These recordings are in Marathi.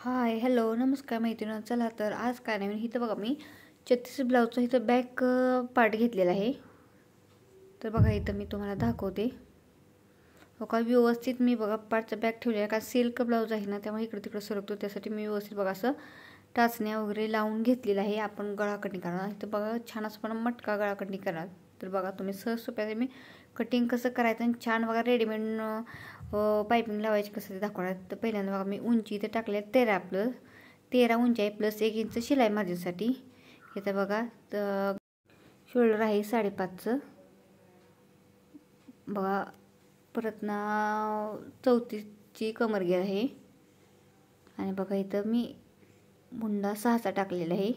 हाय हॅलो नमस्कार मैत्रिणी. चला तर आज काय नवीन इथं बघा मी 36 ब्लाऊजचा इथं बॅक पार्ट घेतलेला आहे. तर बघा इथं मी तुम्हाला दाखवते. बघा व्यवस्थित मी बघा पार्टचा बॅक ठेवलेला आहे. का सिल्क ब्लाऊज आहे ना, त्यामुळे इकडे तिकडे सरकतो, त्यासाठी मी व्यवस्थित बघा असं टाचण्या वगैरे लावून घेतलेला आहे. आपण गळा कटिंग करणार इथं बघा छान असं पण मटका गळा कटिंग करणार. तर बघा तुम्ही सहज सोप्याने मी कटिंग कसं करायचं आणि छान बघा रेडीमेड पायपिंग लावायची कसं ते दाखवणार. तर पहिल्यांदा बघा मी उंची इथं टाकले 13 उंची आहे प्लस 1 इंच शिलाई माझ्यासाठी. इथं बघा तर शोल्डर आहे 5.5चं बघा. परत ना 34ची कमर घेर आहे. आणि बघा इथं मी मुंडा 6चा टाकलेला आहे,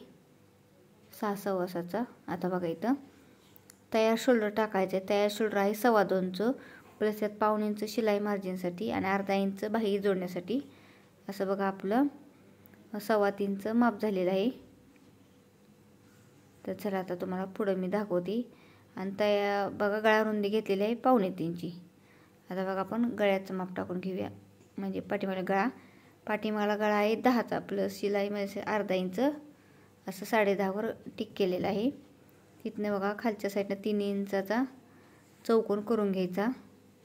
6 सव्वासाचा. आता बघा इथं तयार शोल्डर टाकायचं आहे. तयार शोल्डर आहे 2.25चं प्लस यात 1.5 इंच शिलाई मार्जिनसाठी आणि अर्धा इंच बाही जोडण्यासाठी. असं बघा आपलं 3.25चं माप झालेलं आहे. तर चला आता तुम्हाला पुढं मी दाखवते. आणि त्या बघा गळा रुंदी घेतलेली आहे 2.25ची. आता बघा आपण गळ्याचं माप टाकून घेऊया. म्हणजे पाठीमागला गळा आहे 10चा प्लस शिलाईमध्ये अर्धा इंच असं 10.5वर टिक केलेलं आहे. तिथनं बघा खालच्या साईडनं 3 इंचाचा चौकोन करून घ्यायचा.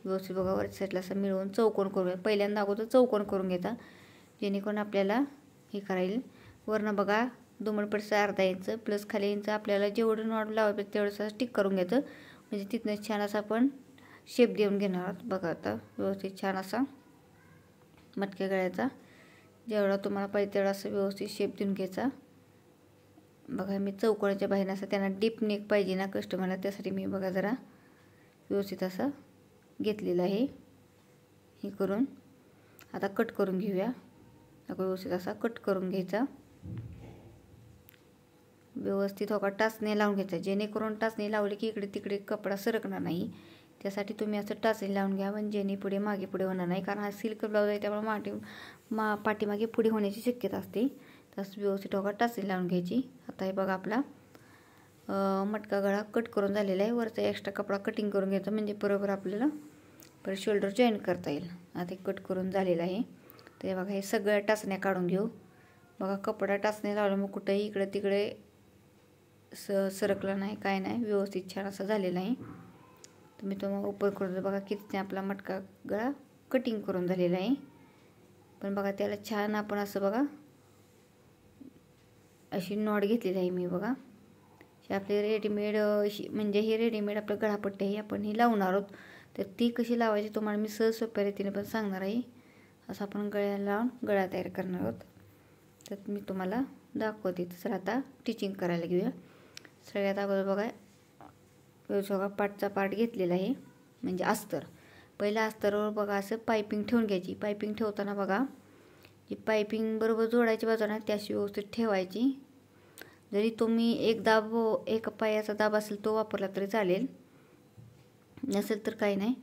व्यवस्थित बघा वरच्या साईडला असं मिळवून चौकोन करून पहिल्यांदा अगोदर चौकोन करून घ्यायचा, जेणेकरून आपल्याला हे करायला. वरनं बघा दुमडपट्टीचं अर्धा इंच प्लस खाली इंच आपल्याला जेवढं नॉट लावायचं तेवढं टिक करून घ्यायचं. म्हणजे तिथनं छान असा आपण शेप देऊन घेणार आहोत. बघा आता व्यवस्थित छान असा मटक्या गळ्याचा जेवढा तुम्हाला पाहिजे तेवढा असं व्यवस्थित शेप देऊन घ्यायचा. बघा मी चौकोनाच्या बाहेर असं त्यांना डीप नेक पाहिजे ना कस्टमरला, त्यासाठी मी बघा जरा व्यवस्थित असं घेतलेलं आहे. हे करून आता कट करून घेऊया. व्यवस्थित असा कट करून घ्यायचा. व्यवस्थित होका टाचणी लावून घ्यायचा, जेणेकरून टाचणी लावली की इकडे तिकडे कपडा सरकणार नाही. त्यासाठी तुम्ही असं टाचणी लावून घ्या, म्हणजे जेणे पुढे मागे पुढे होणार नाही. कारण हा सिल्क ब्लाऊज आहे त्यामुळे पाठीमागे पुढे होण्याची शक्यता असते. तसं व्यवस्थित होका टाचणी लावून घ्यायची. आता हे बघा आपला मटका गळा कट करून झालेला आहे. वरचा एक्स्ट्रा कपडा कटिंग करून घ्यायचा, म्हणजे बरोबर आपल्याला परत शोल्डर जॉईन करता येईल. आता कट करून झालेलं आहे. तर हे बघा हे सगळ्या टाचण्या काढून घेऊ. बघा कपडा टाचणी लावलं मग कुठेही इकडे तिकडे सरकलं नाही, काय नाही, व्यवस्थित छान असं झालेलं आहे. तुम्ही तो ओपन करून बघा किती आपला मटका गळा कटिंग करून झालेला आहे. पण बघा त्याला छान आपण असं बघा अशी नॉट घेतलेली आहे मी. बघा आपले रेडीमेड म्हणजे हे रेडीमेड आपलं गळापट्टी आहे, आपण ही लावणार आहोत. तर ती कशी लावायची तुम्हाला मी सहज सोप्या रीतीने पण सांगणार आहे. असं आपण गळ्याला लावून गळा तयार करणार आहोत. तर मी तुम्हाला दाखवते. तर आता स्टिचिंग करायला घेऊया. सगळ्यात अगोदर बघा पाटचा पार्ट घेतलेला आहे, म्हणजे अस्तर. पहिल्या अस्तरवर बघा असं पायपिंग ठेवून घ्यायची. पायपिंग ठेवताना बघा जी पायपिंग बरोबर जोडायची बाजूला त्याशी व्यवस्थित ठेवायची. जरी तुम्ही एक पायाचा दाब असेल तो वापरला तरी चालेल, नसेल तर काही नाही.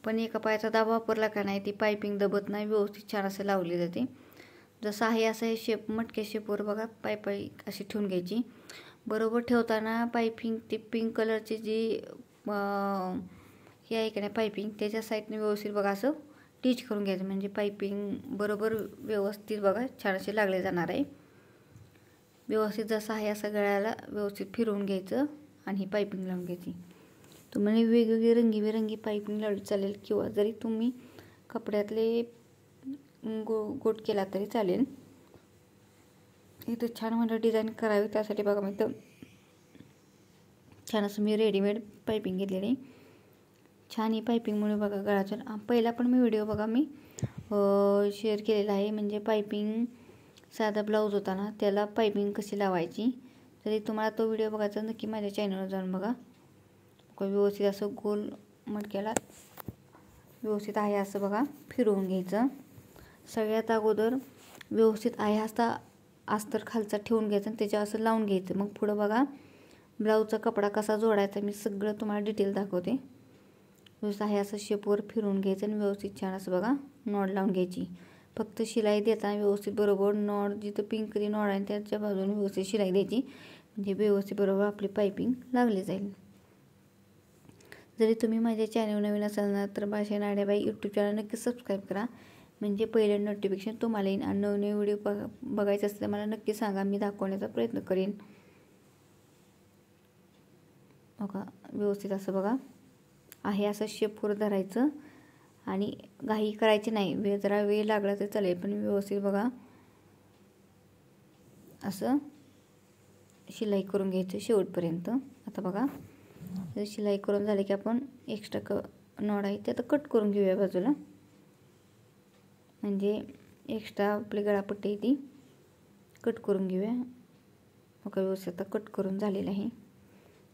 पण एका पायाचा दाब वापरला का नाही ती पायपिंग दबत नाही, व्यवस्थित छान असं लावली जाते. जसं आहे असं हे शेप मटक्या शेपवर बघा पायपाई अशी ठेवून घ्यायची. बरोबर ठेवताना पायपिंग ती पिंक कलरची जी हे आहे की नाही पायपिंग, त्याच्या साईडने व्यवस्थित बघा असं टिच करून घ्यायचं, म्हणजे पायपिंग बरोबर व्यवस्थित बघा छान असे लागले जाणार आहे. व्यवस्थित जसं आहे असं गळ्याला व्यवस्थित फिरवून घ्यायचं आणि ही पायपिंग लावून घ्यायची. तुम्हाला वेगवेगळी रंगीबेरंगी पायपिंग लावली चालेल, किंवा जरी तुम्ही कपड्यातले गोट केला तरी चालेल. इथं छान मला डिझाईन करावी, त्यासाठी बघा मी इथं छान असं मी रेडीमेड पायपिंग घेतलेली आहे. छान ही पायपिंगमुळे बघा गळाच्या पहिला पण मी व्हिडिओ बघा मी शेअर केलेला आहे, म्हणजे पायपिंग साधा ब्लाऊज होता ना त्याला पायपिंग कशी लावायची. तरी तुम्हाला तो व्हिडिओ बघायचा नक्की माझ्या चॅनलवर जाऊन बघा. व्यवस्थित असं गोल मटक्याला व्यवस्थित आहे असं बघा फिरवून घ्यायचं. सगळ्यात अगोदर व्यवस्थित आहे असता अस्तर खालचा ठेवून घ्यायचं आणि त्याच्यावर असं लावून घ्यायचं. मग पुढं बघा ब्लाऊजचा कपडा कसा जोडायचा मी सगळं तुम्हाला डिटेल दाखवते. व्यवस्थित आहे असं शेपवर फिरवून घ्यायचं आणि व्यवस्थित छान असं बघा नॉड लावून घ्यायची. फक्त शिलाई देताना व्यवस्थित बरोबर नॉड जिथं पिंकरी नॉड आहे त्याच्या बाजूने व्यवस्थित शिलाई द्यायची, म्हणजे व्यवस्थित बरोबर आपली पायपिंग लागली जाईल. जरी तुम्ही माझ्या चॅनल नवीन असाल ना तर भाषा नाड्याबाई यूट्यूब चॅनल नक्की सबस्क्राईब करा, म्हणजे पहिलं नोटिफिकेशन तुम्हाला येईन. आणि नवीन व्हिडिओ बघायचं असेल तर मला नक्की सांगा, मी दाखवण्याचा प्रयत्न करेन. बघा व्यवस्थित असं बघा आहे असं शेपवर धरायचं आणि घाई करायची नाही. जरा वेळ लागला तर चालेल, पण व्यवस्थित बघा असं शिलाई करून घ्यायचं शेवटपर्यंत. आता बघा शिलाई करून झाली की आपण एक्स्ट्रा नॉड आहे ते आता कट करून घेऊया बाजूला. म्हणजे एक्स्ट्रा आपली गळापट्टी ती कट करून घेऊया. बघा व्यवस्थित आता कट करून झालेलं आहे.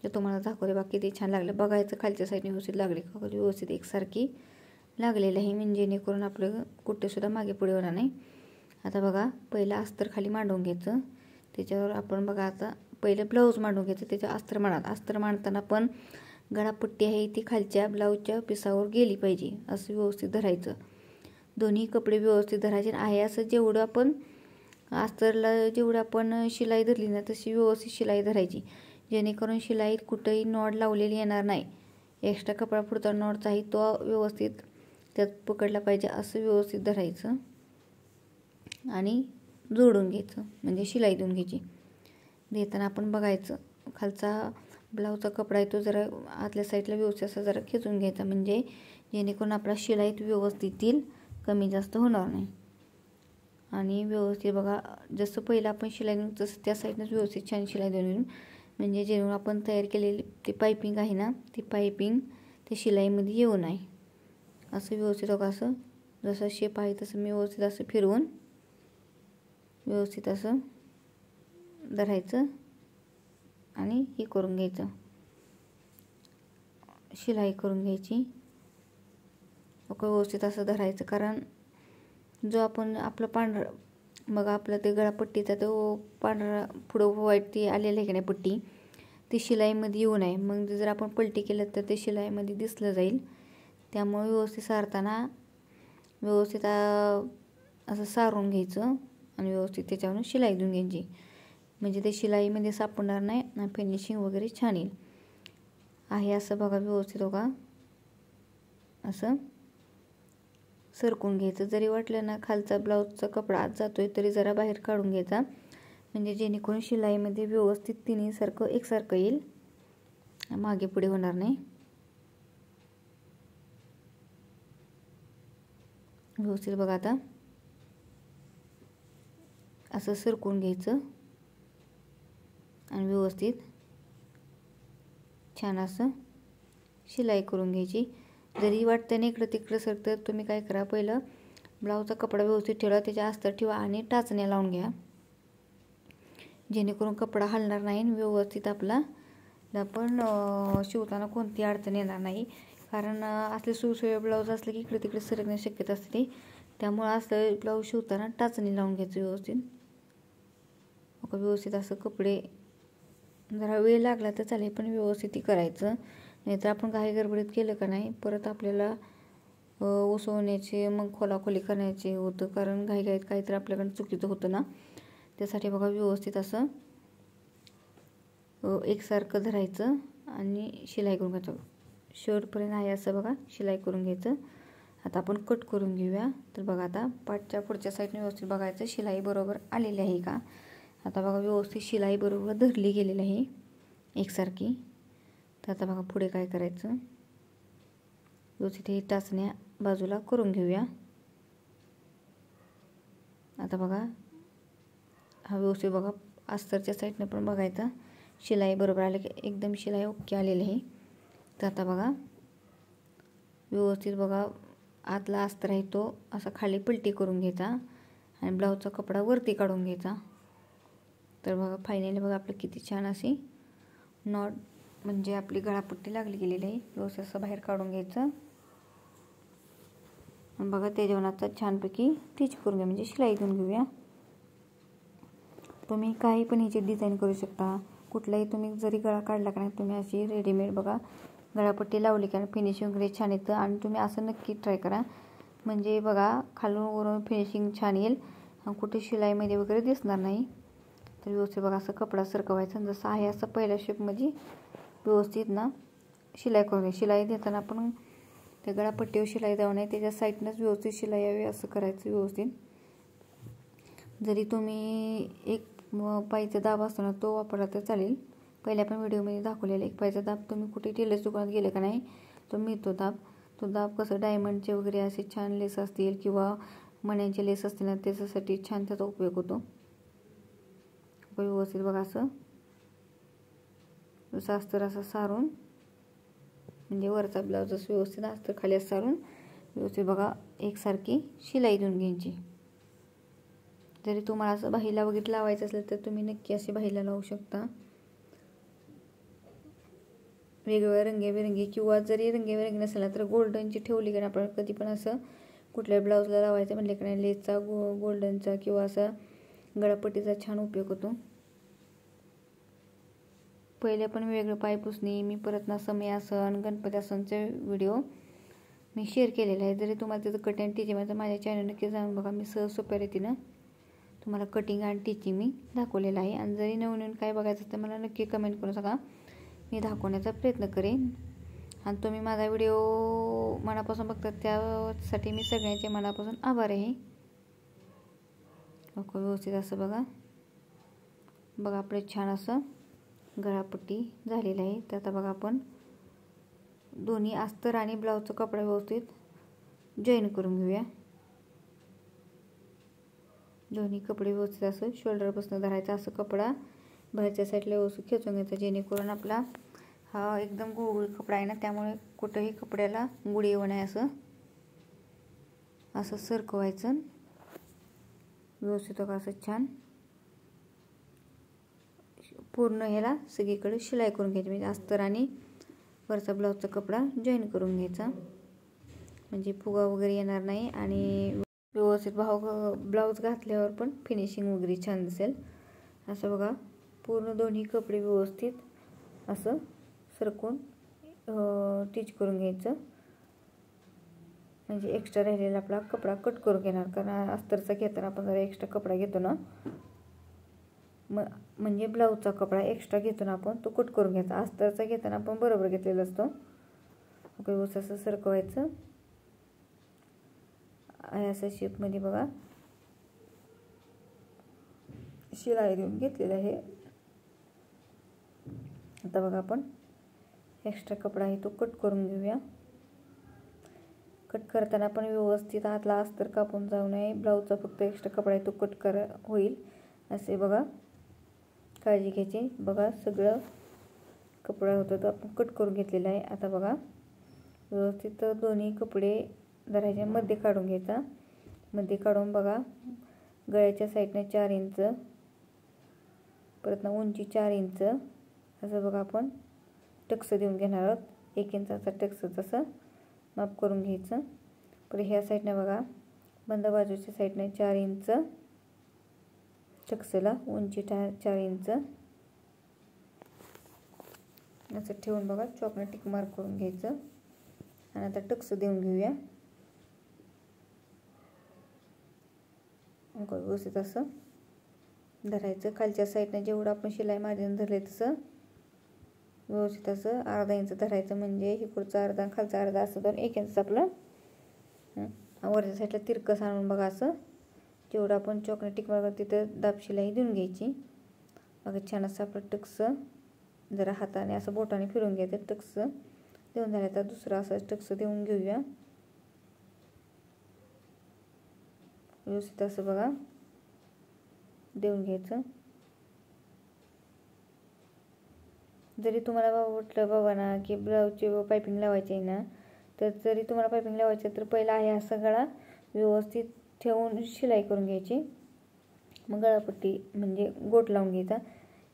तर तुम्हाला दाखवले बाकी ते छान लागलं. बघायचं खालच्या साईडने व्यवस्थित लागले का, व्यवस्थित एकसारखी लागलेलं आहे, म्हणजे जेणेकरून आपलं कुठेसुद्धा मागे पुढे होणार नाही. आता बघा पहिलं अस्तर खाली मांडून घ्यायचं. त्याच्यावर आपण बघा आता पहिलं ब्लाऊज मांडून घ्यायचं. त्याच्यावर अस्तर मांडा. अस्तर मांडताना पण गळापट्टी आहे ती खालच्या ब्लाऊजच्या पिसावर गेली पाहिजे असं व्यवस्थित धरायचं. दोन्ही कपडे व्यवस्थित धरायचे आहे असं जेवढं आपण अस्तरला जेवढं आपण शिलाई धरली ना तशी व्यवस्थित शिलाई धरायची, जेणेकरून शिलाईत कुठंही नॉड लावलेली येणार नाही. एक्स्ट्रा कपडा पुढचा नॉडचाही तो व्यवस्थित त्यात पकडला पाहिजे असं व्यवस्थित धरायचं आणि जोडून घ्यायचं, म्हणजे शिलाई देऊन घ्यायची. देताना आपण बघायचं खालचा ब्लाऊजचा कपडा आहे तो जरा आतल्या साईडला व्यवस्थित असा जरा खेचून घ्यायचा, म्हणजे जेणेकरून आपला शिलाईत व्यवस्थित येईल, कमी जास्त होणार नाही. आणि व्यवस्थित बघा जसं पहिलं आपण शिलाई देऊन तसं त्या साईडनंच व्यवस्थित छान शिलाई देऊन, म्हणजे जेव्हा आपण तयार केलेली ती पायपिंग आहे ना ती पायपिंग त्या शिलाईमध्ये येऊ नये असं व्यवस्थित बघा असं जसं शेप आहे तसं मी व्यवस्थित असं फिरवून व्यवस्थित असं धरायचं आणि हे करून घ्यायचं, शिलाई करून घ्यायची. व्यवस्थित असं धरायचं, कारण जो आपण आपलं पांढरा बघा आपलं ते गळापट्टीचा तो पांढरा पुढं व्हाईट ती आलेलं आहे की नाही पट्टी, ती शिलाईमध्ये येऊ नये. मग जर आपण पलटी केलं तर ते शिलाईमध्ये दिसलं जाईल. त्यामुळे व्यवस्थित सारताना व्यवस्थित असं सारून घ्यायचं आणि व्यवस्थित त्याच्यावरून शिलाई देऊन घ्यायची, म्हणजे ते शिलाईमध्ये सापडणार नाही आणि फिनिशिंग वगैरे छान येईल. आहे असं बघा व्यवस्थित बघा असं सरकून घ्यायचं. जरी वाटलं ना खालचा ब्लाऊजचा कपडा आत जातोय तरी जरा बाहेर काढून घ्यायचा, म्हणजे जेणेकरून शिलाईमध्ये व्यवस्थित तिन्हीसारखं एकसारखं येईल, मागे पुढे होणार नाही. व्यवस्थित बघा आता असं सरकून घ्यायचं आणि व्यवस्थित छान असं शिलाई करून घ्यायची. जरी वाटतं ना इकडं तिकडं सरकतं तुम्ही काय करा, पहिलं ब्लाऊजचा कपडा व्यवस्थित ठेवा, त्याच्या अस्तर ठेवा आणि टाचण्या लावून घ्या, जेणेकरून कपडा हलणार नाही. व्यवस्थित आपला पण शिवताना कोणती अडचण येणार नाही, कारण असले सुळसुळे ब्लाऊज असले की इकडे तिकडे सरकण्याची शक्यता असते. त्यामुळं असं ब्लाऊज शिवताना टाचणी लावून घ्यायचं व्यवस्थित. व्यवस्थित असं कपडे जरा वेळ लागला तर चालेल, पण व्यवस्थित करायचं, नाहीतर आपण काही गडबडीत केलं का नाही परत आपल्याला उसवण्याचे मग खोलाखोली करण्याचे होतं, कारण घाईघाईत काहीतरी आपल्याकडून चुकीचं होतं ना. त्यासाठी बघा व्यवस्थित असं एकसारखं धरायचं आणि शिलाई करून घ्यायचं. शेवटपर्यंत आहे असं बघा शिलाई करून घ्यायचं. आता आपण कट करून घेऊया. तर बघा आता पाठच्या पुढच्या साईडने व्यवस्थित बघायचं शिलाई बरोबर आलेली आहे का. आता बघा व्यवस्थित शिलाई बरोबर धरली गेलेली आहे एकसारखी. तर आता बघा पुढे काय करायचं, व्यवस्थित हे टाचण्या बाजूला करून घेऊया. आता बघा हा व्यवस्थित बघा अस्तरच्या साईडनं पण बघायचा शिलाई बरोबर आले की एकदम शिलाई ओके आलेली आहे. तर आता बघा व्यवस्थित बघा आतला अस्तर आहे तो असा खाली पलटी करून घ्यायचा आणि ब्लाऊजचा कपडा वरती काढून घ्यायचा. तर बघा फायनली बघा आपलं किती छान अशी नॉट म्हणजे आपली गळापट्टी लागली गेलेली आहे. व्यवस्थित असं बाहेर काढून घ्यायचं आणि बघा त्याच्यावर आता छानपैकी स्टिच करून घ्या, म्हणजे शिलाई देऊन घेऊया. तुम्ही काही पण ह्याची डिझाईन करू शकता. कुठलाही तुम्ही जरी गळा काढला का नाही तुम्ही अशी रेडीमेड बघा गळापट्टी लावली का फिनिशिंग वगैरे छान येतं. आणि तुम्ही असं नक्की ट्राय करा, म्हणजे बघा खालून वरून फिनिशिंग छान येईल आणि कुठे शिलाईमध्ये वगैरे दिसणार नाही. तर व्यवस्थित बघा असं कपडा सरकवायचा, जसं आहे असं पहिल्या शेपमध्ये व्यवस्थित ना शिलाई करून घ्या. शिलाई देताना आपण त्या गळापट्टीवर शिलाई जाऊ नये, त्याच्या साईडनंच व्यवस्थित शिलाई यावी असं करायचं व्यवस्थित. जरी तुम्ही एक पायचा दाब असतो ना तो वापरला तर चालेल. पहिल्या पण व्हिडिओमध्ये दाखवलेला एक पायचा दाब तुम्ही कुठे टेलर्स दुकानात गेले का नाही तो मिळतो दाब. तो दाब कसं डायमंडचे वगैरे असे छान लेस असतील किंवा मण्यांचे लेस असतील ना त्याच्यासाठी छान त्याचा उपयोग होतो. व्यवस्थित बघा असं अस्तर असं सारून म्हणजे वरचा ब्लाऊज असं व्यवस्थित अस्तर खाली सारून व्यवस्थित बघा एकसारखी शिलाई देऊन घ्यायची. जरी तुम्हाला असं बाहीला वगैरे लावायचं असेल तर तुम्ही नक्की असे बाहीला लावू शकता. वेगवेगळ्या रंगीबेरंगी किंवा जरी रंगीबेरंगी नसेल ना तर गोल्डनची ठेवली का आपण कधी पण असं कुठल्या ब्लाऊजला लावायचं म्हणले का नाही लेसचा गोल्डनचा किंवा असा गळापट्टीचा छान उपयोग होतो. पहिले पण वेगळं पायपुसणी मी परत ना समयासन गणपती आसनचे व्हिडिओ मी शेअर केलेले आहे. जरी तुम्हाला त्याचं कटिंग आणि टिचिंग माझ्या चॅनल नक्की जाऊन बघा. मी सहज सोप्या रीतीनं तुम्हाला कटिंग आणि टिचिंग मी दाखवलेलं आहे. आणि जरी नवीन काय बघायचं तर मला नक्की कमेंट करून सांगा, मी दाखवण्याचा प्रयत्न करेन. आणि तुम्ही माझा व्हिडिओ मनापासून बघतात त्यासाठी मी सगळ्यांचे मनापासून आभार आहे. व्यवस्थित असं बघा आपलं छान असं गळापट्टी झालेलं आहे. तर आता बघा आपण दोन्ही अस्तर आणि ब्लाऊजचा कपडा व्यवस्थित जॉईन करून घेऊया. दोन्ही कपडे व्यवस्थित असं शोल्डरपासून धरायचा असं कपडा बाहेरच्या साईडला व्यवस्थित खेचून घ्यायचा जेणेकरून आपला हा एकदम गुळगुळ कपडा आहे ना त्यामुळे कुठंही कपड्याला गुढी येऊ नये असं सरकवायचं व्यवस्थित बघा असं छान पूर्ण ह्याला सगळीकडे शिलाई करून घ्यायची. म्हणजे अस्तर आणि वरचा ब्लाऊजचा कपडा जॉईन करून घ्यायचा म्हणजे फुगा वगैरे येणार नाही आणि व्यवस्थित ब्लाऊज घातल्यावर पण फिनिशिंग वगैरे छान दिसेल. असं बघा पूर्ण दोन्ही कपडे व्यवस्थित असं सरकून टिच करून घ्यायचं म्हणजे एक्स्ट्रा राहिलेला आपला कपडा कट करून घेणार. कारण अस्तरचा घेताना आपण जरा एक्स्ट्रा कपडा घेतो ना म्हणजे ब्लाऊजचा कपडा एक्स्ट्रा घेतो ना आपण तो कट करून घ्यायचा. अस्तरचा घेताना आपण बरोबर घेतलेला असतो. व्यवस्थित असं सरकवायचं असं शेपमध्ये बघा शिलाई देऊन घेतलेलं आहे. आता बघा आपण एक्स्ट्रा कपडा आहे तो कट करून घेऊया. कट करताना पण व्यवस्थित आतला अस्तर कापून जाऊ नये. ब्लाऊजचा फक्त एक्स्ट्रा कपडा आहे तो कट होईल असे बघा काळजी घ्यायची. बघा सगळं कपडा होता तो आपण कट करून घेतलेला आहे. आता बघा व्यवस्थित दोन्ही कपडे धरायच्या मध्ये काढून घ्यायचा. मध्ये काढून बघा गळ्याच्या साईडने 4 इंच परत ना उंची 4 इंच असं बघा आपण टक्स देऊन घेणार आहोत. 1 इंचाचा टक्स तसं माप करून घ्यायचं. परत ह्या साईडने बघा बंद बाजूच्या साईडने 4 इंच टक्सला उंची 4 इंच असं ठेवून बघा चॉकने टिक मार्क करून घ्यायचं. आणि आता टक्स देऊन घेऊया. व्यवस्थित असं धरायचं. खालच्या साईडने जेवढं आपण शिलाई मार्जिन धरले तसं व्यवस्थित असं अर्धा इंच धरायचं म्हणजे इकडचा अर्धा खालचा अर्धा असं दोन 1 इंच आपलं वरच्या साईडला तिरकस आणून बघा असं जेवढं आपण चॉकने टिक मार्क तिथं दाब शिलाई देऊन घ्यायची. बघा छान असं आपलं टक्स जरा हाताने असं बोटाने फिरून घ्यायचं. टक्स देऊन झालं तर दुसरा असा टक्स देऊन घेऊया. व्यवस्थित असं बघा देऊन घ्यायचं. जरी तुम्हाला वाटलं बाबा ना की ब्लाऊजची पायपिंग लावायची आहे ना तर जरी तुम्हाला पायपिंग लावायची तर पहिला आहे असा गळा व्यवस्थित ठेवून शिलाई करून घ्यायची. मग गळापट्टी म्हणजे गोट लावून घ्यायचा.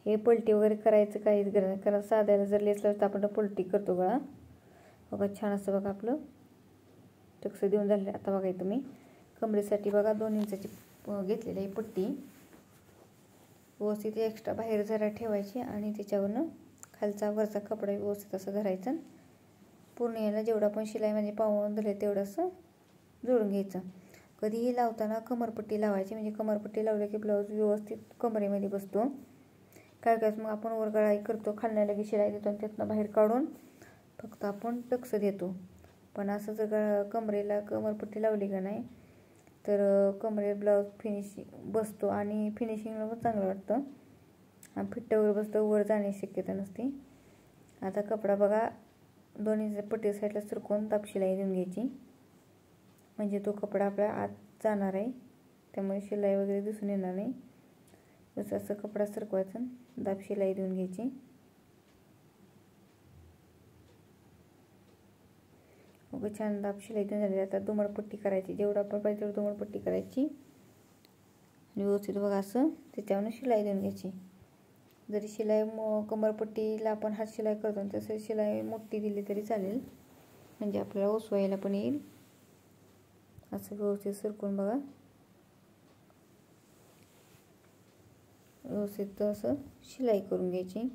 हे पलटी वगैरे करायचं काहीच गरज नाही कारण साध्याला जर लेस लावलं तर आपण पलटी करतो गळा. बघा छान असं बघा आपलं टक्स देऊन झालं. आता बघा तुम्ही कमरेसाठी बघा 2 इंचाची घेतलेली आहे पट्टी व्यवस्थित एक्स्ट्रा बाहेर जरा ठेवायची आणि त्याच्यावरनं खालचा वरचा कपडा व्यवस्थित असं धरायचं. पूर्ण याला जेवढं आपण शिलाई म्हणजे पावून धरले तेवढं असं जोडून घ्यायचं. कधीही लावताना कमरपट्टी लावायची म्हणजे कमरपट्टी लावली की ब्लाऊज व्यवस्थित कमरेमध्ये बसतो. काय मग आपण वर गळाई करतो खालनं लगेच शिलाई देतो आणि त्यातनं बाहेर काढून फक्त आपण टक्स देतो. पण असं जर कमरेला कमरपट्टी लावली का नाही तर कमरेला ब्लाऊज फिनिशिंग बसतो आणि फिनिशिंगला पण चांगलं वाटतं आणि फिट्ट वगैरे बसतं, वर जाण्याची शक्यता नसते. आता कपडा बघा दोन्ही पट्टी साईडला सरकवून दाब शिलाई देऊन घ्यायची, म्हणजे तो कपडा आपल्या आत जाणार आहे, त्यामुळे शिलाई वगैरे दिसून येणार नाही. जसं असं कपडा सरकवायचा, दाब शिलाई देऊन घ्यायची. मग छान दाब शिलाई देऊन झाली. आता दुमडपट्टी करायची, जेवढं आपण पाहिजे तेवढं दुमडपट्टी करायची आणि व्यवस्थित बघा असं त्याच्यावरून शिलाई देऊन घ्यायची. जरी शिलाई कमरपट्टीला आपण हात शिलाई करतो तसं शिलाई मोठी दिली तरी चालेल, म्हणजे आपल्याला ओसवायला पण येईल. असं व्यवस्थित सरकून बघा, व्यवस्थित असं शिलाई करून घ्यायची.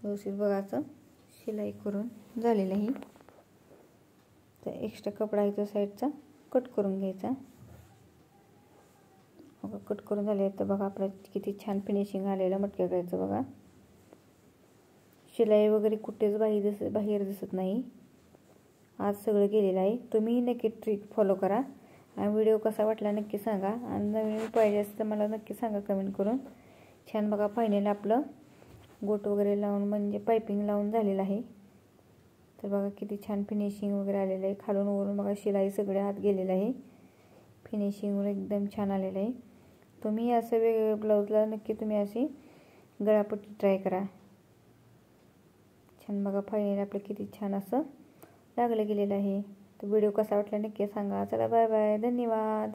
व्यवस्थित बघा असं शिलाई करून झालेलं आहे. तर एक्स्ट्रा कपडा आहे तो साईडचा कट करून घ्यायचा. बघा कट करून झाले तर बघा आपलं किती छान फिनिशिंग आलेलं मटक्या करायचं. बघा शिलाई वगैरे कुठेच बाहेर दिसत नाही, आज सगळं गेलेलं आहे. तुम्ही नक्की ट्रिक फॉलो करा आणि व्हिडिओ कसा वाटला नक्की सांगा, आणि नवीन पाहिजे असेल तर मला नक्की सांगा कमेंट करून. छान बघा फायनल आपलं गोट वगैरे लावून म्हणजे पायपिंग लावून झालेलं आहे. तर बघा किती छान फिनिशिंग वगैरे आलेलं आहे. खालून वरून बघा शिलाई सगळे आत गेलेलं आहे, फिनिशिंग एकदम छान आलेलं आहे. तुम्ही असं वेगवेगळ्या ब्लाऊजला नक्की तुम्ही अशी गळापट्टी ट्राय करा. छान बघा फायनल आपलं किती छान असं लागलं गेलेलं आहे. तर व्हिडिओ कसा वाटला नक्की सांगा. चला बाय बाय, धन्यवाद.